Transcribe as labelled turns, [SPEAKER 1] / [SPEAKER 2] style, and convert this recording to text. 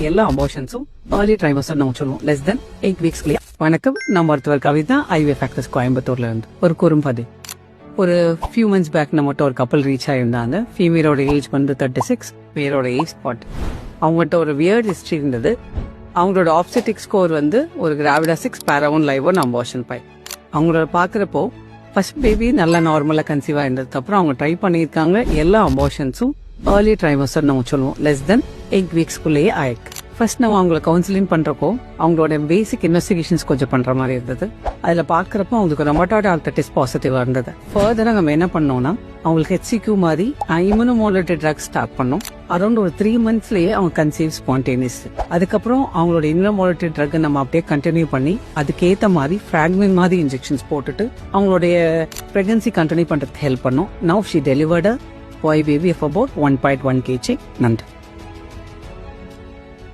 [SPEAKER 1] எல்லா அபார்ஷன்ஸும் early trimester நம்ம சொல்லுவோம் லெஸ் தென் 8 வீக்ஸ்லயே. வணக்கம், நான் மருத்துவர் கவிதா, ஐவிஎஃப் ஃபேக்டர்ஸ் கோயம்புத்தூர்ல இருந்து. ஒரு குறும்பதி ஒரு ஃபியூ மந்த்ஸ் பேக் நம்மகிட்ட ஒரு கப்பல் ரீச் ஆயிருந்தாங்க. ஃபீமேலோட ஏஜ் வந்து 36, மேலோட ஏஜ் 40. அவங்ககிட்ட ஒரு வியர்ட் ஹிஸ்டரி இருந்தது. அவங்களோட ஆப்ஸ்டெட்டிக் ஸ்கோர் வந்து ஒரு கிராவிடா 6, பேராவும் லைவோ அபார்ஷன் 5. அவங்களோட பாக்குறப்போ ஃபர்ஸ்ட் பேபி நல்லா நார்மலா கன்சீவ் ஆயிருந்ததுக்கு அப்புறம் அவங்க ட்ரை பண்ணியிருக்காங்க. எல்லா அபார்ஷன்ஸும் ஏர்லி ட்ரைமஸ்டர் நம்ம சொல்லுவோம் லெஸ் தென் 8 வீக்ஸ்க்குள்ளேயே ஆயிருக்கு. ஃபர்ஸ்ட் நம்ம அவங்களை கவுன்சிலிங் பண்றப்போ அவங்களோட பேசிக் இன்வெஸ்டிகேஷன்ஸ் கொஞ்சம் பண்ற மாதிரி இருந்தது. அதுல பாக்குறப்போ அவங்களுக்கு ரொமட்டாய்டு ஆர்த்ரைட்டிஸ் பாசிட்டிவா இருந்தது. ஃபர்தரா நம்ம என்ன பண்ணோம்னா அவங்களுக்கு HCQ மாதிரி இம்யூனோமாடுலேட்டட் ட்ரக்ஸ் ஸ்டார்ட் பண்ணோம். அரௌண்ட் ஒரு 3 மந்த்ஸ்லயே அவங்க கன்சீவ் ஸ்பான்டேனியஸ். அதுக்கப்புறம் அவங்களோட இம்யூனோமாடுலேட்டட் ட்ரக் நம்ம அப்படியே கண்டினியூ பண்ணி அதுக்கேற்ற மாதிரி ஃபிராக்மெண்ட் மாதிரி இன்ஜெக்ஷன்ஸ் போட்டுட்டு அவங்களுடைய பிரெக்னன்சி கண்டினியூ பண்றதுக்கு ஹெல்ப் பண்ணோம். Now she delivered a boy baby of about 1.1 kg. நன்றி.